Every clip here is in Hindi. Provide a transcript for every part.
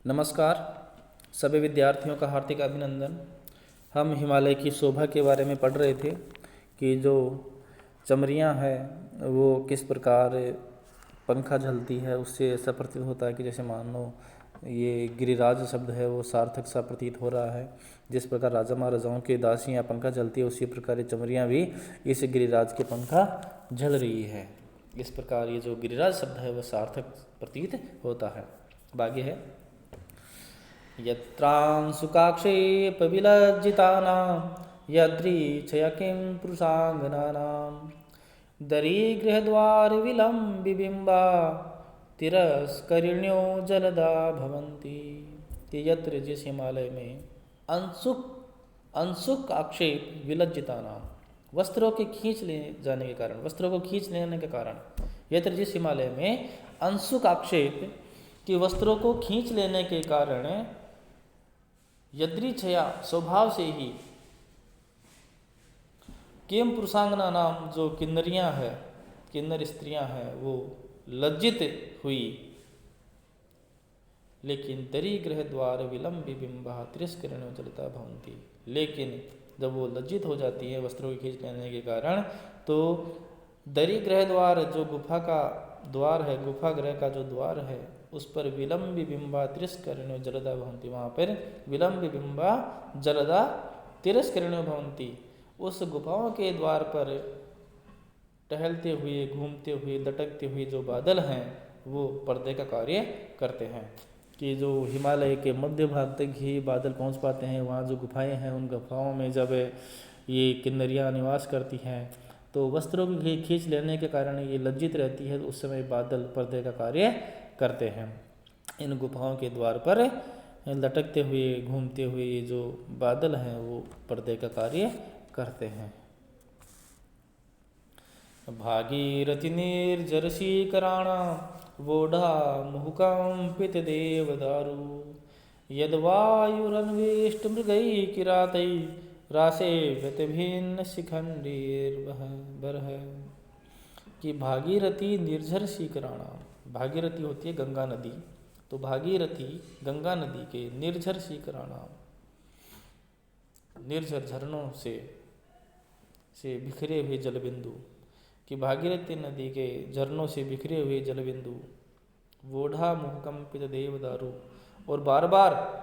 नमस्कार सभी विद्यार्थियों का हार्दिक अभिनंदन। हम हिमालय की शोभा के बारे में पढ़ रहे थे कि जो चमरियाँ हैं वो किस प्रकार पंखा झलती है, उससे ऐसा प्रतीत होता है कि जैसे मान लो ये गिरिराज शब्द है वो सार्थक सा प्रतीत हो रहा है। जिस प्रकार राजा महाराजाओं के दासियाँ पंखा झलती है, उसी प्रकार ये चमरियाँ भी इस गिरिराज के पंखा झल रही है। इस प्रकार ये जो गिरिराज शब्द है वह सार्थक प्रतीत होता है। अब आगे है यत्रांशुकाक्षेपविलज्जितानां यदृच्छया किं पुरुषाङ्गनानां दरीगृहद्वारविलम्बिबिम्बा तिरस्करिण्यो जलदा भवन्ति। कि यत्र जिस हिमालय में अंशुक आक्षेप विलज्जितानां वस्त्रों के खींच ले जाने के कारण, वस्त्रों को खींच लेने के कारण, यत्र जिस हिमालय में अंशुक आक्षेप कि वस्त्रों को खींच लेने के कारण यदृच्छया स्वभाव से ही किम पुरुषांगना नाम जो किन्नरियां हैं, किन्नर स्त्रियां हैं, वो लज्जित हुई। लेकिन दरी गृह द्वार विलंबि बिंबा तिरस्करण चलता भवंती। लेकिन जब वो लज्जित हो जाती है वस्त्रों को खींच लेने के कारण, तो दरी गृह द्वार जो गुफा का द्वार है, गुफा ग्रह का जो द्वार है, उस पर विलंबि बिंबा तिरस्करण जलदा भवंती, वहाँ पर विलंबि बिंबा जलदा तिरस्करण भवंती। उस गुफाओं के द्वार पर टहलते हुए, घूमते हुए, लटकते हुए जो बादल हैं वो पर्दे का कार्य करते हैं। कि जो हिमालय के मध्य भाग तक ही बादल पहुंच पाते हैं, वहाँ जो गुफाएं हैं उन गुफाओं में जब ये किन्नरियाँ निवास करती हैं तो वस्त्रों को खींच लेने के कारण ये लज्जित रहती है, तो उस समय बादल पर्दे का कार्य करते हैं। इन गुफाओं के द्वार पर लटकते हुए, घूमते हुए ये जो बादल हैं वो पर्दे का कार्य करते हैं। भागीरथी निर्जरशीकराणा वोढ़ा मुहुकंपित देवदारु यद्वायुरन्विष्ट मृगैः किरातैः रासे व्यतिभिन्न शिखंडीर्बरः। कि भागीरथी निर्झर शीकराणा, भागीरथी होती है गंगा नदी, तो भागीरथी गंगा नदी के निर्झर शीकराणा, निर्झर झरनों से बिखरे हुए जलबिंदु, कि भागीरथी नदी के झरनों से बिखरे हुए जलबिंदु, वोढ़ा मुहकंपित देवदारु, और बार बार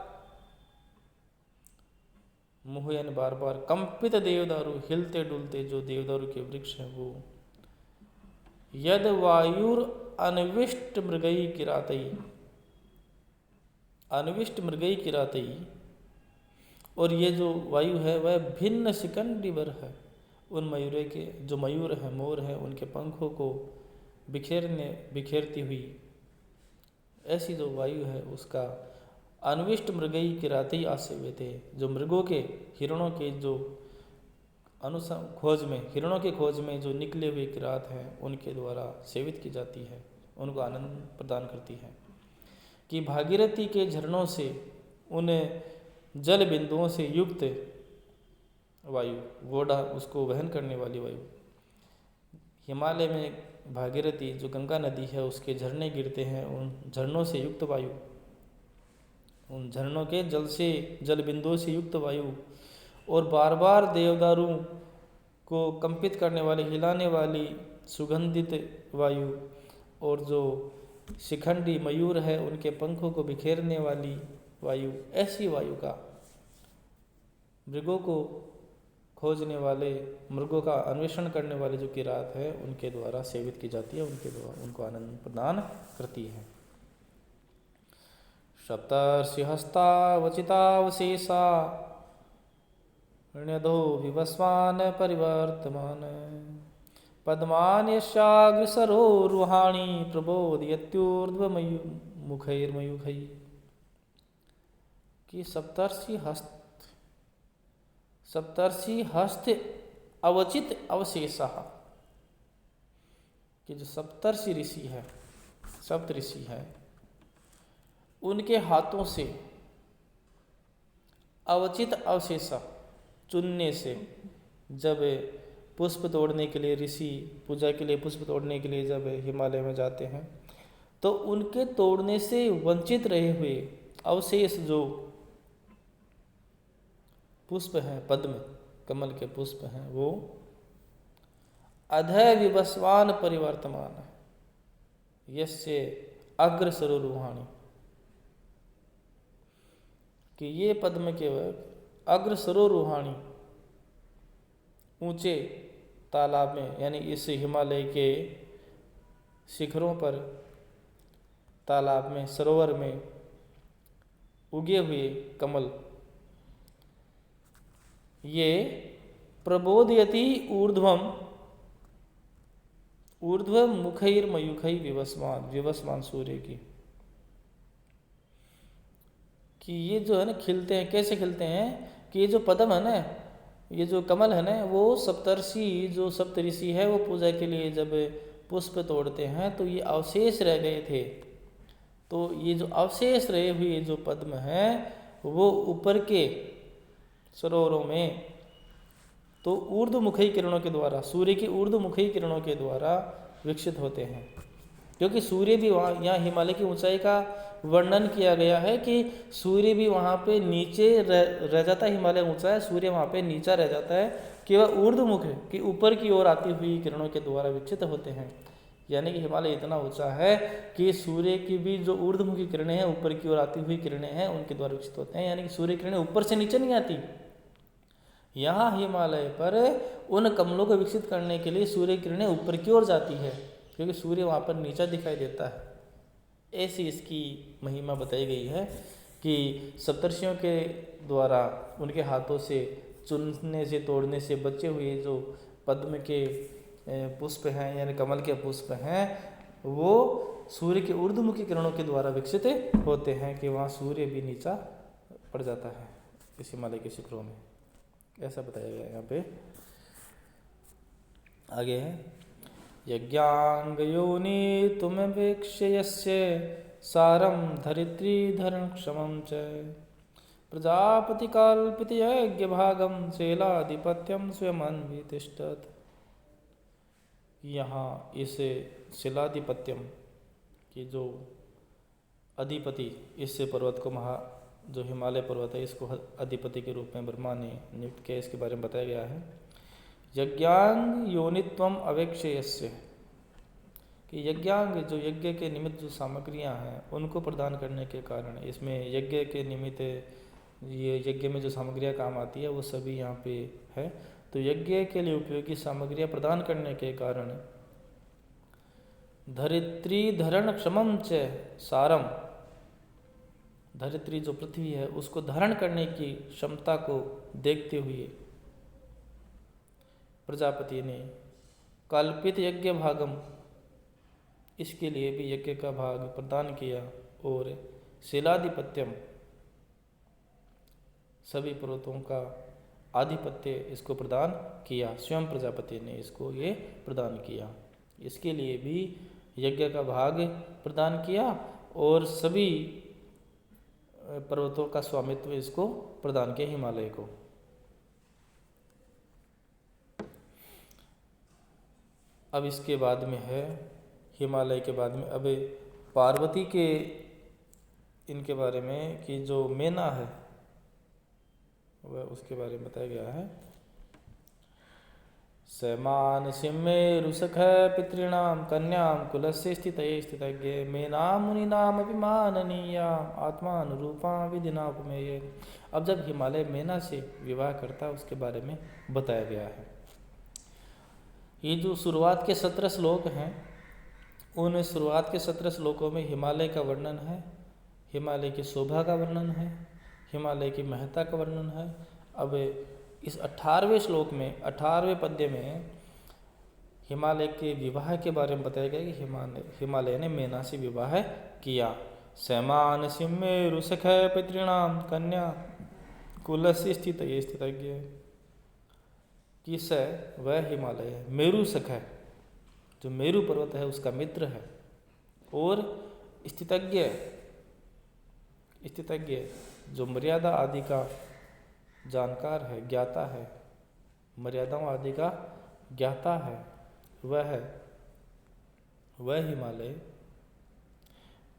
मुह यानी बार बार कंपित देवदारु, हिलते डुलते जो देवदारु के वृक्ष हैं वो, यद वायुर अनविष्ट मृगई किरातई, अनविष्ट मृगई किरातई, और ये जो वायु है वह भिन्न शिखंडीवर है। उन मयूरों के जो मयूर हैं, मोर हैं, उनके पंखों को बिखेरती हुई ऐसी जो वायु है उसका अनविष्ट मृगई किरातई आसे हुए थे। जो मृगों के, हिरणों के जो खोज में, हिरणों के खोज में जो निकले हुए किरात हैं उनके द्वारा सेवित की जाती है, उनको आनंद प्रदान करती है। कि भागीरथी के झरनों से, उन जल बिंदुओं से युक्त वायु, वोढ़ा उसको वहन करने वाली वायु, हिमालय में भागीरथी जो गंगा नदी है उसके झरने गिरते हैं, उन झरनों से युक्त वायु, उन झरनों के जल से, जल बिंदुओं से युक्त वायु, और बार बार देवदारू को कंपित करने वाली, हिलाने वाली सुगंधित वायु, और जो शिखंडी मयूर है उनके पंखों को बिखेरने वाली वायु, ऐसी वायु का मृगों को खोजने वाले, मृगों का अन्वेषण करने वाले जो किरात है उनके द्वारा सेवित की जाती है, उनके द्वारा उनको आनंद प्रदान करती है। सप्तर्षिहस्तावचितावशेषा ण्यधो विवस्वान् परिवर्तमान पद्मान् यस्याग्रसरोरुहाणि प्रबोधयत्यूर्ध्वमुखैर्मयूखैः। कि सप्तर्षि हस्त अवचित अवशेषा, कि जो सप्तर्षि ऋषि है, सप्त ऋषि है, उनके हाथों से अवचित अवशेषा चुनने से, जब पुष्प तोड़ने के लिए ऋषि पूजा के लिए पुष्प तोड़ने के लिए जब हिमालय में जाते हैं तो उनके तोड़ने से वंचित रहे हुए अवशेष जो पुष्प हैं, पद्म कमल के पुष्प हैं, वो अधय विवस्वान परिवर्तमान यस्य अग्र सरोरुहाणी, कि ये पद्म के अग्र सरोरुहाणी ऊंचे तालाब में, यानी इस हिमालय के शिखरों पर तालाब में सरोवर में उगे हुए कमल, ये प्रबोधयति ऊर्ध्वम ऊर्ध्व मुखैर मयूखै विवस्वान, विवस्वान सूर्य की, कि ये जो है ना खिलते हैं, कैसे खिलते हैं कि ये जो पद्म है ना, ये जो कमल है ना, वो सप्तर्षि जो सप्तऋषि है वो पूजा के लिए जब पुष्प तोड़ते हैं तो ये अवशेष रह गए थे, तो ये जो अवशेष रहे हुए जो पद्म हैं वो ऊपर के सरोवरों में तो ऊर्ध्वमुखी किरणों के द्वारा, सूर्य की ऊर्ध्वमुखी किरणों के द्वारा विकसित होते हैं। क्योंकि सूर्य भी वहाँ, यहाँ हिमालय की ऊंचाई का वर्णन किया गया है कि सूर्य भी वहाँ पे नीचे रह जाता है, हिमालय ऊंचा है, सूर्य वहाँ पे नीचा रह जाता है, कि वह ऊर्ध्वमुख है, कि ऊपर की ओर आती हुई किरणों के द्वारा विकसित होते हैं। यानी कि हिमालय इतना ऊंचा है कि सूर्य की भी जो ऊर्ध्वमुखी किरणें हैं, ऊपर की ओर आती हुई किरणें हैं, उनके द्वारा विकसित होते हैं। यानी कि सूर्य किरणें ऊपर से नीचे नहीं आती। यहाँ हिमालय पर उन कमलों को विकसित करने के लिए सूर्य किरणें ऊपर की ओर जाती है, क्योंकि सूर्य वहाँ पर नीचा दिखाई देता है। ऐसी इसकी महिमा बताई गई है कि सप्तर्षियों के द्वारा उनके हाथों से चुनने से, तोड़ने से बचे हुए जो पद्म के पुष्प हैं, यानी कमल के पुष्प हैं, वो सूर्य के ऊर्ध्वमुखी किरणों के द्वारा विकसित होते हैं, कि वहाँ सूर्य भी नीचा पड़ जाता है इस हिमालय के शिखरों में। ऐसा बताया गया है यहाँ पे। आगे है यज्ञांग योनि तुमवेक्ष्य यस्य सारम धरित्री धरण क्षमं च प्रजापति कल्पित यज्ञ भागम शिलाधिपत्यम स्वयं अन्वितिष्ठत्। यहाँ इस शिलाधिपत्यम की जो अधिपति, इस पर्वत को जो हिमालय पर्वत है, इसको अधिपति के रूप में ब्रह्मा ने नियुक्त किया, इसके बारे में बताया गया है। यज्ञांग योनित्वम अवेक्षयस्य, कि यज्ञांग जो यज्ञ के निमित्त जो सामग्रियां हैं उनको प्रदान करने के कारण, इसमें यज्ञ के निमित्त ये यज्ञ में जो सामग्रियां काम आती है वो सभी यहाँ पे है। तो यज्ञ के लिए उपयोगी सामग्रियां प्रदान करने के कारण धरित्री धरण क्षमं च सारम, धरित्री जो पृथ्वी है उसको धारण करने की क्षमता को देखते हुए प्रजापति ने कल्पित यज्ञ भागम, इसके लिए भी यज्ञ का भाग प्रदान किया, और शिलाधिपत्यम, सभी पर्वतों का आधिपत्य इसको प्रदान किया, स्वयं प्रजापति ने इसको ये प्रदान किया। इसके लिए भी यज्ञ का भाग प्रदान किया और सभी पर्वतों का स्वामित्व इसको प्रदान किया हिमालय को। अब इसके बाद में है, हिमालय के बाद में अब पार्वती के इनके बारे में, कि जो मेना है वह उसके बारे में बताया गया है। समान सिम्मे रुसख पितॄणाम कन्याम कुलस्य स्थितये स्थितज्ञ मेना मुनीनाम अभिमाननीया आत्मानुरूपा विधिना उपमेय। अब जब हिमालय मेना से विवाह करता है उसके बारे में बताया गया है। ये जो शुरुआत के 17 श्लोक हैं, उन शुरुआत के 17 श्लोकों में हिमालय का वर्णन है, हिमालय की शोभा का वर्णन है, हिमालय की महत्ता का वर्णन है। अब इस 18वें श्लोक में, 18वें पद्य में हिमालय के विवाह के बारे में बताया गया कि हिमालय ने मेना से विवाह किया। समान सिम्मे रुसख पितॄणाम कन्या कुलस्य स्थितये स्थितज्ञ, किस है वह हिमालय है, मेरु सख है, जो मेरु पर्वत है उसका मित्र है, और स्थितज्ञ, स्थितज्ञ जो मर्यादा आदि का जानकार है, ज्ञाता है, मर्यादाओं आदि का ज्ञाता है, वह है वह हिमालय।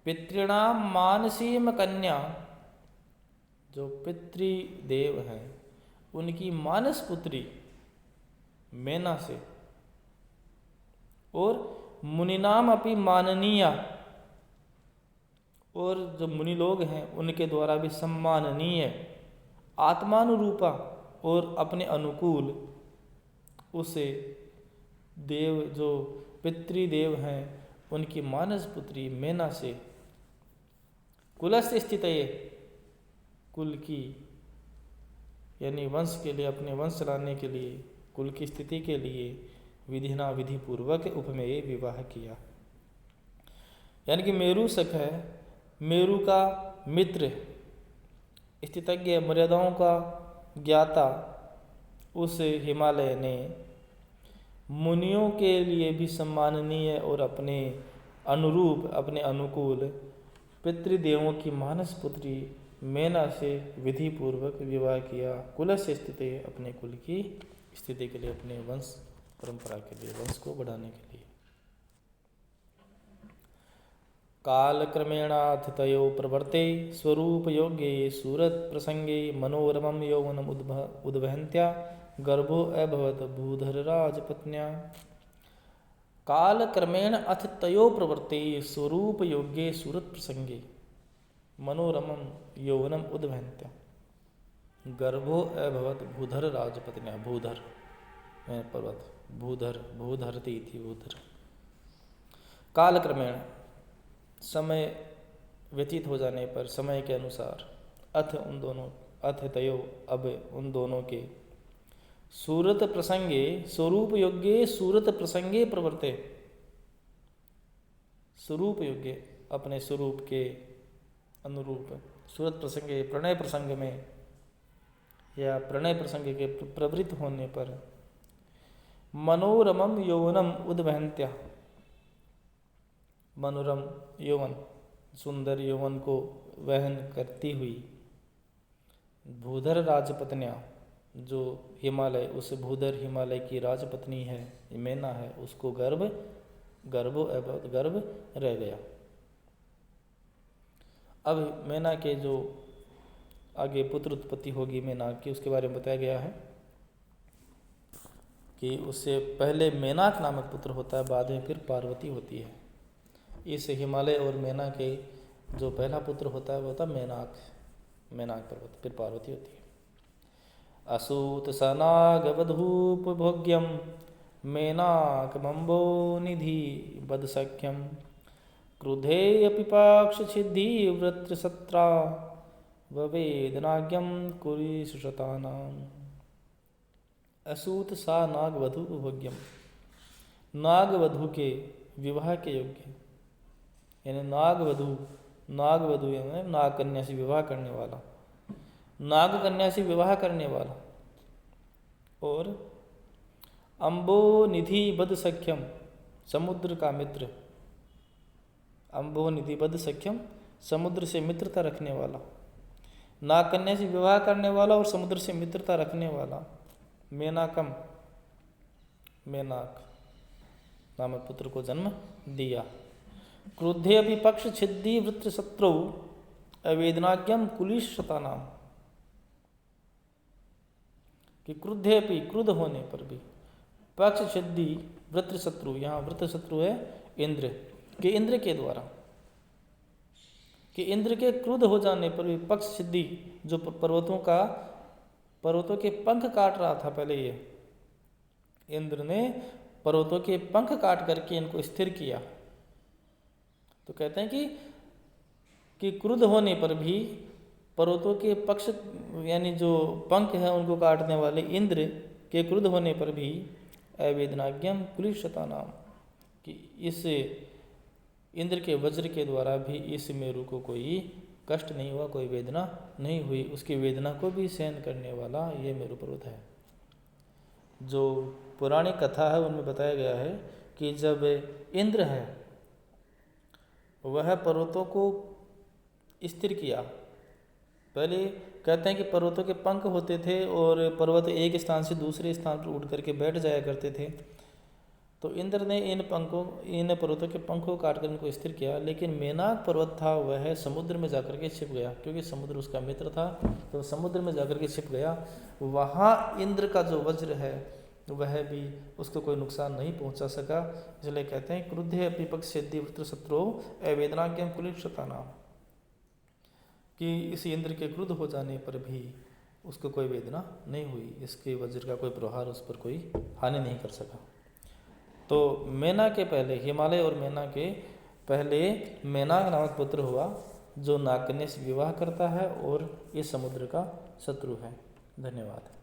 पितॄणाम मानसीम कन्या, जो पितृदेव हैं उनकी मानस पुत्री मैना से, और मुनिनाम अपनी माननीया, और जो मुनि लोग हैं उनके द्वारा भी सम्माननीय आत्मानुरूपा और अपने अनुकूल उसे देव जो पितृदेव हैं उनकी मानस पुत्री मैना से कुलस्य स्थित ये, कुल की यानी वंश के लिए, अपने वंश चलाने के लिए, कुल की स्थिति के लिए विधिना विधि पूर्वक उपमेय विवाह किया। यानी कि मेरु सख है, मेरु का मित्र, स्थितज्ञ, मर्यादाओं का ज्ञाता उस हिमालय ने मुनियों के लिए भी सम्माननीय और अपने अनुरूप, अपने अनुकूल पितृदेवों की मानस पुत्री मैना से विधि पूर्वक विवाह किया। कुल से स्थिति, अपने कुल की स्थिति के लिए, अपने वंश परंपरा के लिए, वंश को बढ़ाने के लिए। काल क्रमेणाथ तयो प्रवर्ते स्वरूप योग्ये सूरत प्रसंगे मनोरमं यौवनम उद्वहन्त्या गर्भो अभवत भूधर राजपत्न्या। काल क्रमेण अथ तयो प्रवर्ते स्वरूप योग्ये सूरत प्रसंगे मनोरमं यौवनम उद्वहन्त्या गर्भो अभवत भूधर राजपत्न्या। भूधर पर्वत, भूधर, भूधरती थी भूधर। काल क्रमेण, समय व्यतीत हो जाने पर, समय के अनुसार, अथ उन दोनों, अथ तयो अब उन दोनों के, सूरत प्रसंगे स्वरूप योग्य सूरत प्रसंगे प्रवर्ते, स्वरूप योग्य अपने स्वरूप के अनुरूप, सूरत प्रसंगे प्रणय प्रसंग में या प्रणय प्रसंग के प्रवृत्त होने पर, मनोरमम यौवनम उद्वहन्त्या, मनोरम यौवन, सुंदर यौवन को वहन करती हुई, भूधर राजपत्नियां, जो हिमालय, उस भूधर हिमालय की राजपत्नी है, मैना है, उसको गर्भो अभवत, गर्भ रह गया। अब मैना के जो आगे पुत्र उत्पत्ति होगी मैना की, उसके बारे में बताया गया है कि उससे पहले मेनाक नामक पुत्र होता है, बाद में फिर पार्वती होती है। इस हिमालय और मैना के जो पहला पुत्र होता है वो होता है मेनाक, मेनाक पर्वत, फिर पार्वती होती है। असूत सनागवधूप भोग्यम मेनाक मम्बो निधि बद सख्यम क्रुधे अपिपाक्ष छिद्धि वृत्रसत्रा ववेदनाज्ञम कुरीशतानाम। असूत सा नागवधू भोग्यम, नागवधु के विवाह के योग्य, यानी नागवधु, नागवधु यानी नाग कन्या से विवाह करने वाला, नाग कन्या से विवाह करने वाला, और अम्बो निधि बद सख्यम, समुद्र का मित्र, अम्बो निधि बद सख्यम, समुद्र से मित्रता रखने वाला, नाग कन्या से विवाह करने वाला और समुद्र से मित्रता रखने वाला, मेनाकम, मेनाक नामक पुत्र को जन्म दिया। क्रुद्धे विपक्ष छिद्दी वृत्र शत्रु अवेदनाज्ञम कुलिशता नाम, कि क्रुद्धे भी, क्रुद्ध होने पर भी, पक्ष छिद्दी वृत्र शत्रु, यहाँ वृत्र शत्रु है इंद्र, कि इंद्र के द्वारा, कि इंद्र के क्रुद्ध हो जाने पर भी पक्ष छिद्दी, जो पर्वतों के पंख काट रहा था पहले, ये इंद्र ने पर्वतों के पंख काट करके इनको स्थिर किया। तो कहते हैं कि क्रुद्ध होने पर भी पर्वतों के पक्ष यानी जो पंख हैं उनको काटने वाले इंद्र के क्रुद्ध होने पर भी अवेदनाज्ञम कुलिशता नाम, कि इस इंद्र के वज्र के द्वारा भी इस मेरु को कोई कष्ट नहीं हुआ, कोई वेदना नहीं हुई, उसकी वेदना को भी सहन करने वाला ये मेरु पर्वत है। जो पुरानी कथा है उनमें बताया गया है कि जब इंद्र है वह पर्वतों को स्थिर किया, पहले कहते हैं कि पर्वतों के पंख होते थे और पर्वत एक स्थान से दूसरे स्थान पर उठ करके बैठ जाया करते थे, तो इंद्र ने इन पर्वतों के पंखों को काटकर इनको स्थिर किया, लेकिन मेनाक पर्वत था वह समुद्र में जाकर के छिप गया, क्योंकि समुद्र उसका मित्र था, तो समुद्र में जाकर के छिप गया। वहाँ इंद्र का जो वज्र है वह भी उसको कोई नुकसान नहीं पहुंचा सका। इसलिए कहते हैं क्रुद्धे विपक्ष वृत्र शत्रु अवेदनाज्ञम कुलिक्षतानाम, कि इस इंद्र के क्रुद्ध हो जाने पर भी उसको कोई वेदना नहीं हुई, इसके वज्र का कोई प्रहार उस पर कोई हानि नहीं कर सका। तो मैना के पहले, हिमालय और मैना के पहले मैनाक नामक पुत्र हुआ, जो नागकन्या से विवाह करता है और ये समुद्र का शत्रु है। धन्यवाद।